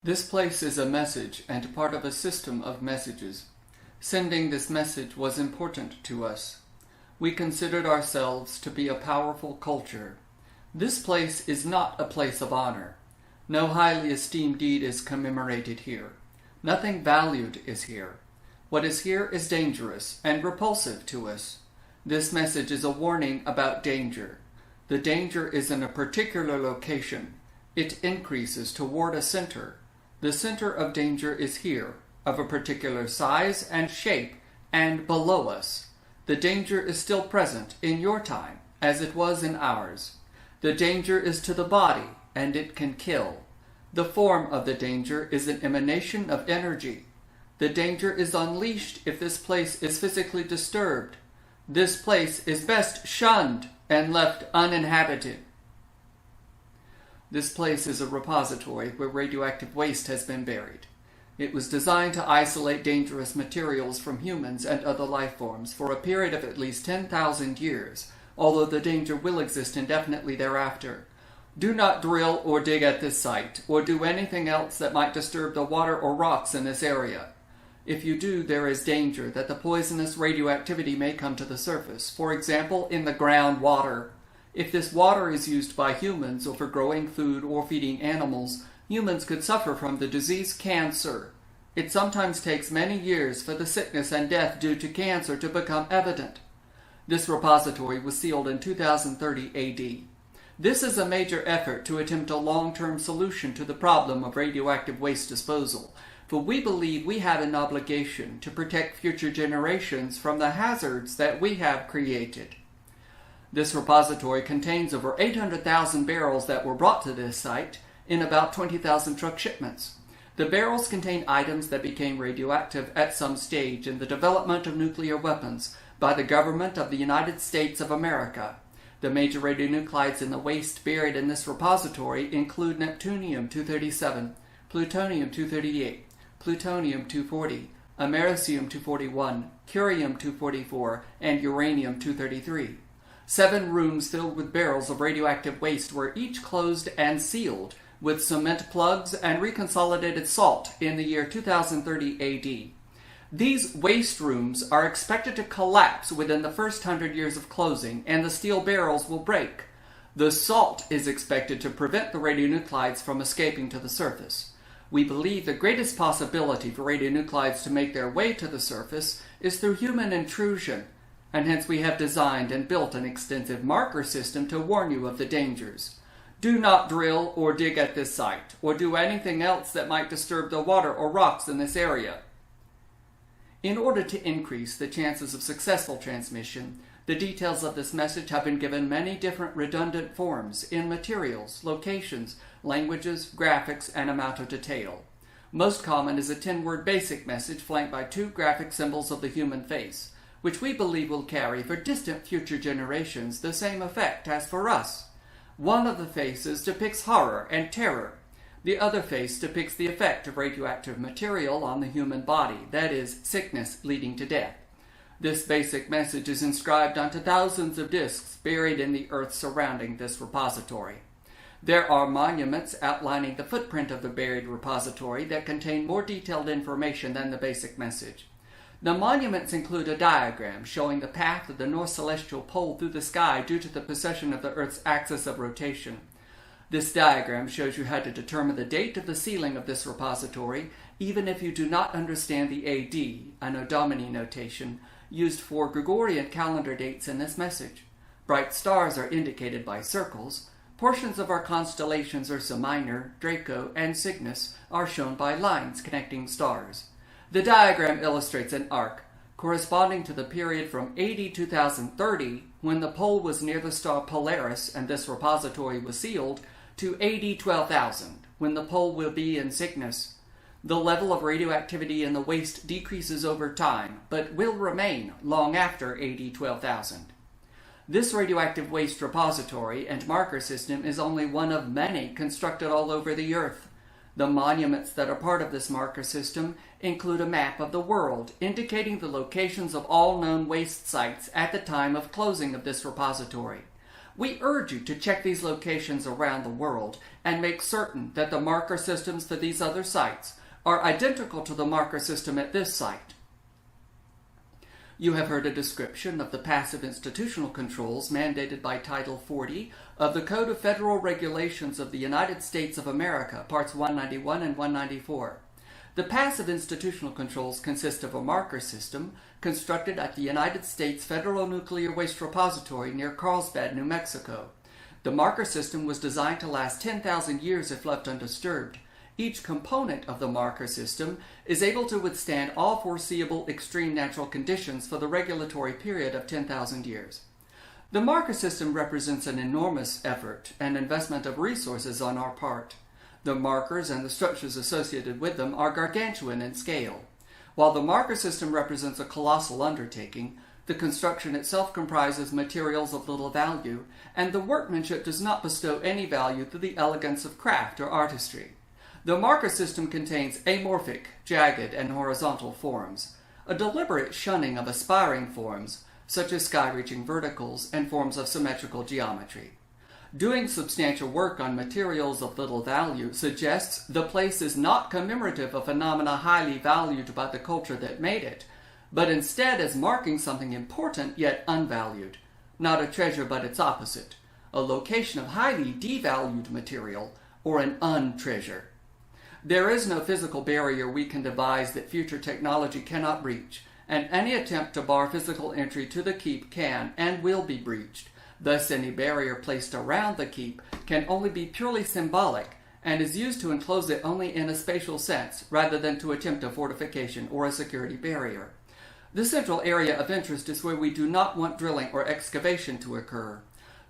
This place is a message and part of a system of messages. Sending this message was important to us. We considered ourselves to be a powerful culture. This place is not a place of honor. No highly esteemed deed is commemorated here. Nothing valued is here. What is here is dangerous and repulsive to us. This message is a warning about danger. The danger is in a particular location. It increases toward a center. The center of danger is here, of a particular size and shape, and below us. The danger is still present in your time, as it was in ours. The danger is to the body, and it can kill. The form of the danger is an emanation of energy. The danger is unleashed if this place is physically disturbed. This place is best shunned and left uninhabited. This place is a repository where radioactive waste has been buried. It was designed to isolate dangerous materials from humans and other life forms for a period of at least 10,000 years, although the danger will exist indefinitely thereafter. Do not drill or dig at this site, or do anything else that might disturb the water or rocks in this area. If you do, there is danger that the poisonous radioactivity may come to the surface, for example, in the groundwater. If this water is used by humans or for growing food or feeding animals, humans could suffer from the disease cancer. It sometimes takes many years for the sickness and death due to cancer to become evident. This repository was sealed in 2030 AD. This is a major effort to attempt a long-term solution to the problem of radioactive waste disposal, for we believe we have an obligation to protect future generations from the hazards that we have created. This repository contains over 800,000 barrels that were brought to this site in about 20,000 truck shipments. The barrels contain items that became radioactive at some stage in the development of nuclear weapons by the government of the United States of America. The major radionuclides in the waste buried in this repository include neptunium-237, plutonium-238, plutonium-240, americium-241, curium-244, and uranium-233. 7 rooms filled with barrels of radioactive waste were each closed and sealed with cement plugs and reconsolidated salt in the year 2030 AD. These waste rooms are expected to collapse within the first 100 years of closing, and the steel barrels will break. The salt is expected to prevent the radionuclides from escaping to the surface. We believe the greatest possibility for radionuclides to make their way to the surface is through human intrusion, and hence we have designed and built an extensive marker system to warn you of the dangers. Do not drill or dig at this site, or do anything else that might disturb the water or rocks in this area. In order to increase the chances of successful transmission, the details of this message have been given many different redundant forms in materials, locations, languages, graphics, and amount of detail. Most common is a 10-word basic message flanked by 2 graphic symbols of the human face, which we believe will carry for distant future generations the same effect as for us. One of the faces depicts horror and terror. The other face depicts the effect of radioactive material on the human body, that is, sickness leading to death. This basic message is inscribed onto thousands of discs buried in the earth surrounding this repository. There are monuments outlining the footprint of the buried repository that contain more detailed information than the basic message. The monuments include a diagram showing the path of the North Celestial Pole through the sky due to the precession of the Earth's axis of rotation. This diagram shows you how to determine the date of the sealing of this repository, even if you do not understand the AD, Anno Domini notation, used for Gregorian calendar dates in this message. Bright stars are indicated by circles. Portions of our constellations Ursa Minor, Draco, and Cygnus are shown by lines connecting stars. The diagram illustrates an arc corresponding to the period from AD 2030, when the pole was near the star Polaris and this repository was sealed, to AD 12,000, when the pole will be in Cygnus. The level of radioactivity in the waste decreases over time, but will remain long after AD 12,000. This radioactive waste repository and marker system is only one of many constructed all over the Earth. The monuments that are part of this marker system include a map of the world indicating the locations of all known waste sites at the time of closing of this repository. We urge you to check these locations around the world and make certain that the marker systems for these other sites are identical to the marker system at this site. You have heard a description of the passive institutional controls mandated by Title 40 of the Code of Federal Regulations of the United States of America, Parts 191 and 194. The passive institutional controls consist of a marker system constructed at the United States Federal Nuclear Waste Repository near Carlsbad, New Mexico. The marker system was designed to last 10,000 years if left undisturbed. Each component of the marker system is able to withstand all foreseeable extreme natural conditions for the regulatory period of 10,000 years. The marker system represents an enormous effort and investment of resources on our part. The markers and the structures associated with them are gargantuan in scale. While the marker system represents a colossal undertaking, the construction itself comprises materials of little value, and the workmanship does not bestow any value to the elegance of craft or artistry. The marker system contains amorphic, jagged, and horizontal forms, a deliberate shunning of aspiring forms, such as sky-reaching verticals and forms of symmetrical geometry. Doing substantial work on materials of little value suggests the place is not commemorative of phenomena highly valued by the culture that made it, but instead as marking something important yet unvalued, not a treasure but its opposite, a location of highly devalued material, or an untreasure. There is no physical barrier we can devise that future technology cannot reach, and any attempt to bar physical entry to the keep can and will be breached. Thus, any barrier placed around the keep can only be purely symbolic and is used to enclose it only in a spatial sense rather than to attempt a fortification or a security barrier. The central area of interest is where we do not want drilling or excavation to occur.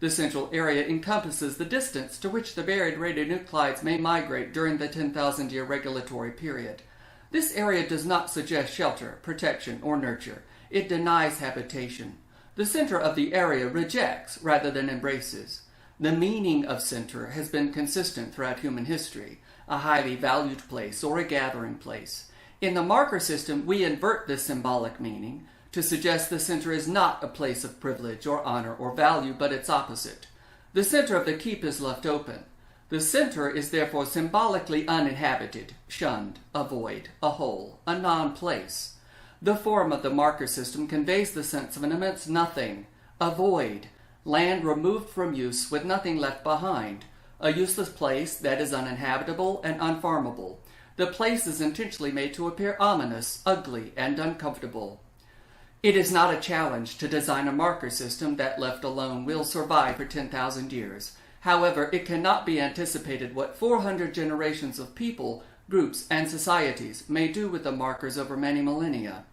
The central area encompasses the distance to which the buried radionuclides may migrate during the 10,000-year regulatory period. This area does not suggest shelter, protection, or nurture. It denies habitation. The center of the area rejects rather than embraces. The meaning of center has been consistent throughout human history, a highly valued place or a gathering place. In the marker system, we invert this symbolic meaning to suggest the center is not a place of privilege or honor or value, but its opposite. The center of the keep is left open. The center is therefore symbolically uninhabited, shunned, a void, a hole, a non-place. The form of the marker system conveys the sense of an immense nothing, a void, land removed from use with nothing left behind, a useless place that is uninhabitable and unfarmable. The place is intentionally made to appear ominous, ugly, and uncomfortable. It is not a challenge to design a marker system that, left alone, will survive for 10,000 years. However, it cannot be anticipated what 400 generations of people, groups, and societies may do with the markers over many millennia.